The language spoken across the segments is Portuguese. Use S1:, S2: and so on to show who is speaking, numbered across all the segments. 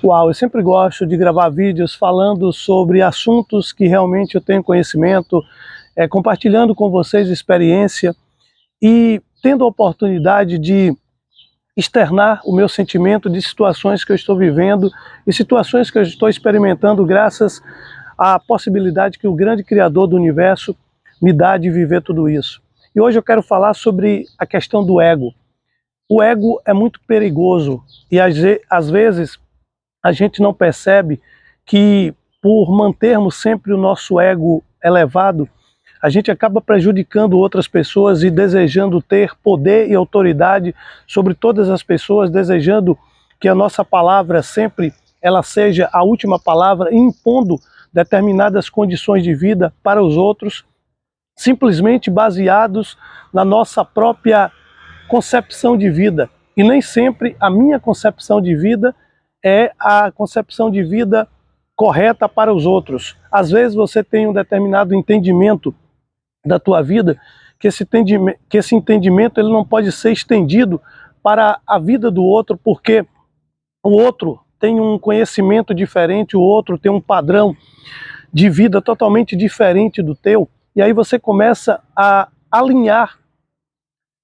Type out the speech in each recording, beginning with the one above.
S1: Uau, eu sempre gosto de gravar vídeos falando sobre assuntos que realmente eu tenho conhecimento, compartilhando com vocês experiência e tendo a oportunidade de externar o meu sentimento de situações que eu estou vivendo e situações que eu estou experimentando graças à possibilidade que o grande Criador do Universo me dá de viver tudo isso. E hoje eu quero falar sobre a questão do ego. O ego é muito perigoso e às vezes a gente não percebe que, por mantermos sempre o nosso ego elevado, a gente acaba prejudicando outras pessoas e desejando ter poder e autoridade sobre todas as pessoas, desejando que a nossa palavra sempre ela seja a última palavra, impondo determinadas condições de vida para os outros, simplesmente baseados na nossa própria concepção de vida. E nem sempre a minha concepção de vida é a concepção de vida correta para os outros. Às vezes você tem um determinado entendimento da tua vida, que esse entendimento ele não pode ser estendido para a vida do outro, porque o outro tem um conhecimento diferente, o outro tem um padrão de vida totalmente diferente do teu, e aí você começa a alinhar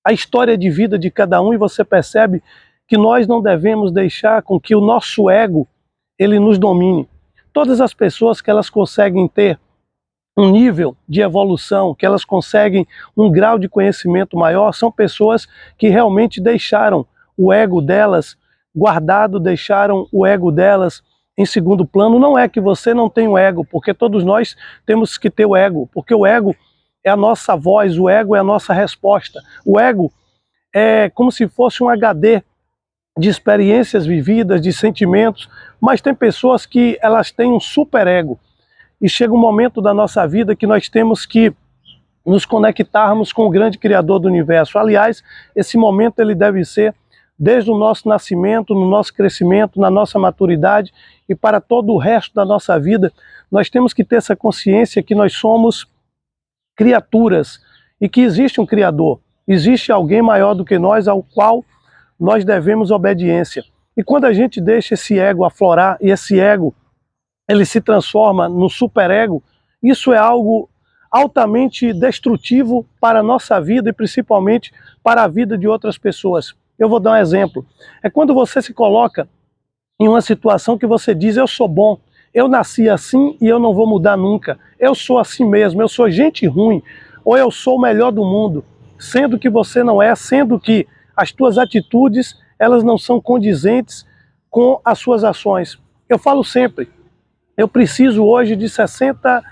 S1: a história de vida de cada um e você percebe que nós não devemos deixar com que o nosso ego ele nos domine. Todas as pessoas que elas conseguem ter um nível de evolução, que elas conseguem um grau de conhecimento maior, são pessoas que realmente deixaram o ego delas guardado, deixaram o ego delas em segundo plano. Não é que você não tem o ego, porque todos nós temos que ter o ego, porque o ego é a nossa voz, o ego é a nossa resposta. O ego é como se fosse um HD de experiências vividas, de sentimentos, mas tem pessoas que elas têm um superego. E chega um momento da nossa vida que nós temos que nos conectarmos com o grande Criador do Universo. Aliás, esse momento ele deve ser desde o nosso nascimento, no nosso crescimento, na nossa maturidade e para todo o resto da nossa vida. Nós temos que ter essa consciência que nós somos criaturas e que existe um Criador. Existe alguém maior do que nós ao qual nós devemos obediência. E quando a gente deixa esse ego aflorar e esse ego ele se transforma no superego, isso é algo altamente destrutivo para a nossa vida e principalmente para a vida de outras pessoas. Eu vou dar um exemplo. É quando você se coloca em uma situação que você diz, eu sou bom, eu nasci assim e eu não vou mudar nunca, eu sou assim mesmo, eu sou gente ruim, ou eu sou o melhor do mundo, sendo que você não é, sendo que as tuas atitudes, elas não são condizentes com as suas ações. Eu falo sempre, eu preciso hoje de 60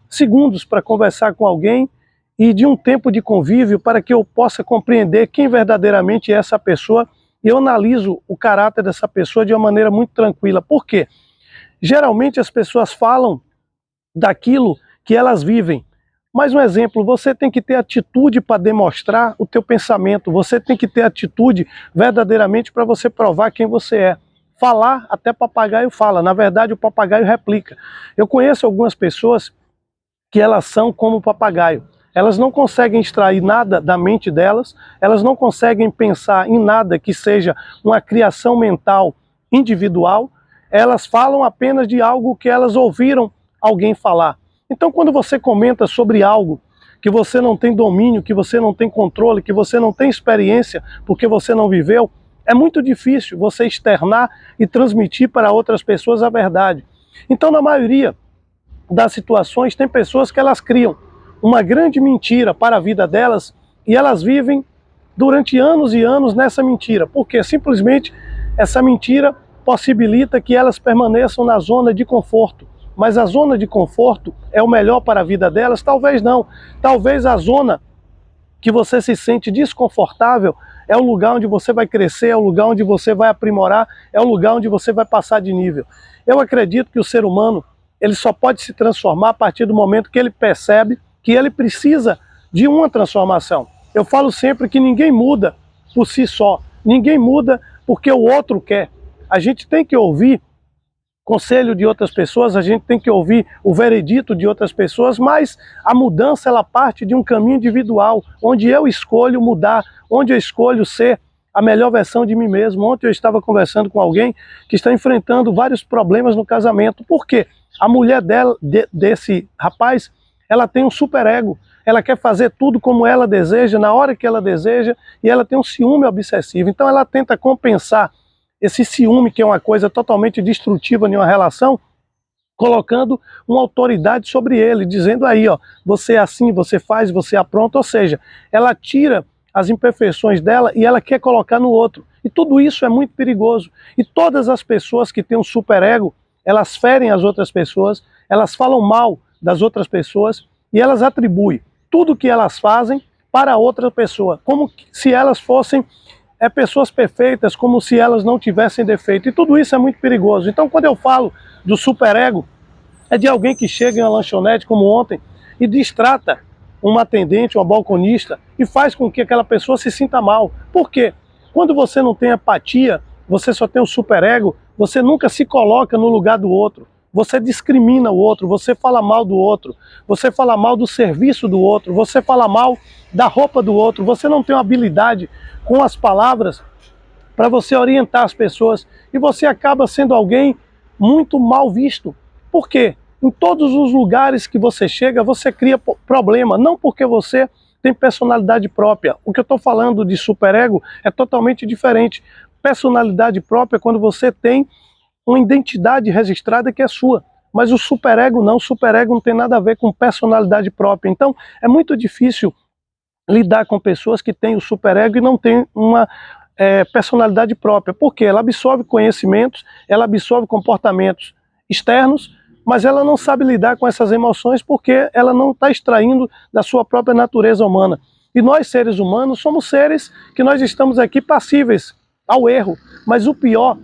S1: segundos para conversar com alguém e de um tempo de convívio para que eu possa compreender quem verdadeiramente é essa pessoa e eu analiso o caráter dessa pessoa de uma maneira muito tranquila. Por quê? Geralmente as pessoas falam daquilo que elas vivem. Mais um exemplo, você tem que ter atitude para demonstrar o teu pensamento, você tem que ter atitude verdadeiramente para você provar quem você é. Falar, até papagaio fala, na verdade o papagaio replica. Eu conheço algumas pessoas que elas são como o papagaio. Elas não conseguem extrair nada da mente delas, elas não conseguem pensar em nada que seja uma criação mental individual, elas falam apenas de algo que elas ouviram alguém falar. Então quando você comenta sobre algo que você não tem domínio, que você não tem controle, que você não tem experiência, porque você não viveu, é muito difícil você externar e transmitir para outras pessoas a verdade. Então, na maioria das situações, tem pessoas que elas criam uma grande mentira para a vida delas e elas vivem durante anos e anos nessa mentira, porque simplesmente essa mentira possibilita que elas permaneçam na zona de conforto. Mas a zona de conforto é o melhor para a vida delas? Talvez não. Talvez a zona que você se sente desconfortável é o lugar onde você vai crescer, é o lugar onde você vai aprimorar, é o lugar onde você vai passar de nível. Eu acredito que o ser humano ele só pode se transformar a partir do momento que ele percebe que ele precisa de uma transformação. Eu falo sempre que ninguém muda por si só, ninguém muda porque o outro quer. A gente tem que ouvir conselho de outras pessoas, a gente tem que ouvir o veredito de outras pessoas, mas a mudança ela parte de um caminho individual, onde eu escolho mudar, onde eu escolho ser a melhor versão de mim mesmo. Ontem eu estava conversando com alguém que está enfrentando vários problemas no casamento. Por quê? A mulher desse rapaz, ela tem um superego. Ela quer fazer tudo como ela deseja, na hora que ela deseja, e ela tem um ciúme obsessivo. Então ela tenta compensar esse ciúme, que é uma coisa totalmente destrutiva em uma relação, colocando uma autoridade sobre ele, dizendo aí, ó, você é assim, você faz, você apronta. Ou seja, ela tira as imperfeições dela e ela quer colocar no outro. E tudo isso é muito perigoso. E todas as pessoas que têm um superego, elas ferem as outras pessoas, elas falam mal das outras pessoas e elas atribuem tudo que elas fazem para outra pessoa, como se elas fossem pessoas perfeitas, como se elas não tivessem defeito. E tudo isso é muito perigoso. Então, quando eu falo do superego, é de alguém que chega em uma lanchonete, como ontem, e destrata uma atendente, uma balconista, e faz com que aquela pessoa se sinta mal. Por quê? Quando você não tem empatia, você só tem o superego, você nunca se coloca no lugar do outro. Você discrimina o outro, você fala mal do outro, você fala mal do serviço do outro, você fala mal da roupa do outro, você não tem uma habilidade com as palavras para você orientar as pessoas e você acaba sendo alguém muito mal visto. Por quê? Em todos os lugares que você chega, você cria problema, não porque você tem personalidade própria. O que eu estou falando de superego é totalmente diferente. Personalidade própria é quando você tem uma identidade registrada que é sua. Mas o superego não. O superego não tem nada a ver com personalidade própria. Então, é muito difícil lidar com pessoas que têm o superego e não têm uma personalidade própria. Porque ela absorve conhecimentos, ela absorve comportamentos externos, mas ela não sabe lidar com essas emoções porque ela não está extraindo da sua própria natureza humana. E nós, seres humanos, somos seres que nós estamos aqui passíveis ao erro. Mas o pior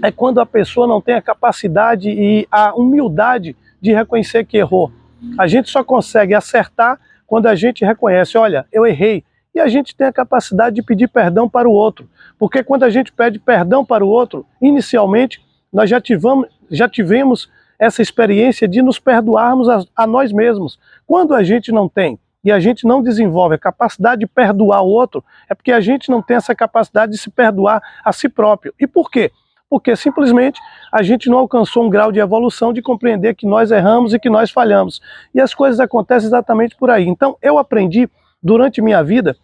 S1: é quando a pessoa não tem a capacidade e a humildade de reconhecer que errou. A gente só consegue acertar quando a gente reconhece, olha, eu errei. E a gente tem a capacidade de pedir perdão para o outro. Porque quando a gente pede perdão para o outro, inicialmente, nós já tivemos essa experiência de nos perdoarmos a nós mesmos. Quando a gente não tem e a gente não desenvolve a capacidade de perdoar o outro, é porque a gente não tem essa capacidade de se perdoar a si próprio. E por quê? Porque simplesmente a gente não alcançou um grau de evolução de compreender que nós erramos e que nós falhamos. E as coisas acontecem exatamente por aí. Então eu aprendi durante minha vida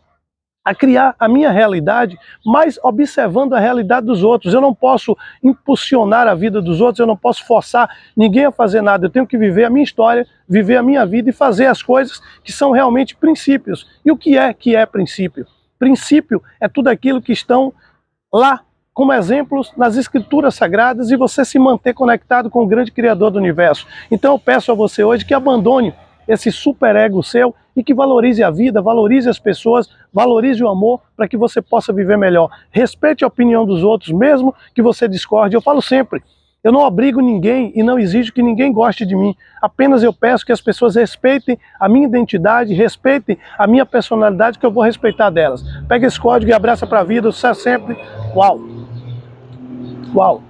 S1: a criar a minha realidade, mas observando a realidade dos outros. Eu não posso impulsionar a vida dos outros, eu não posso forçar ninguém a fazer nada. Eu tenho que viver a minha história, viver a minha vida e fazer as coisas que são realmente princípios. E o que é princípio? Princípio é tudo aquilo que estão lá como exemplos nas escrituras sagradas e você se manter conectado com o grande Criador do universo. Então eu peço a você hoje que abandone esse superego seu e que valorize a vida, valorize as pessoas, valorize o amor para que você possa viver melhor. Respeite a opinião dos outros, mesmo que você discorde. Eu falo sempre, eu não obrigo ninguém e não exijo que ninguém goste de mim. Apenas eu peço que as pessoas respeitem a minha identidade, respeitem a minha personalidade, que eu vou respeitar delas. Pega esse código e abraça para a vida, sucesso sempre. Uau! Uau!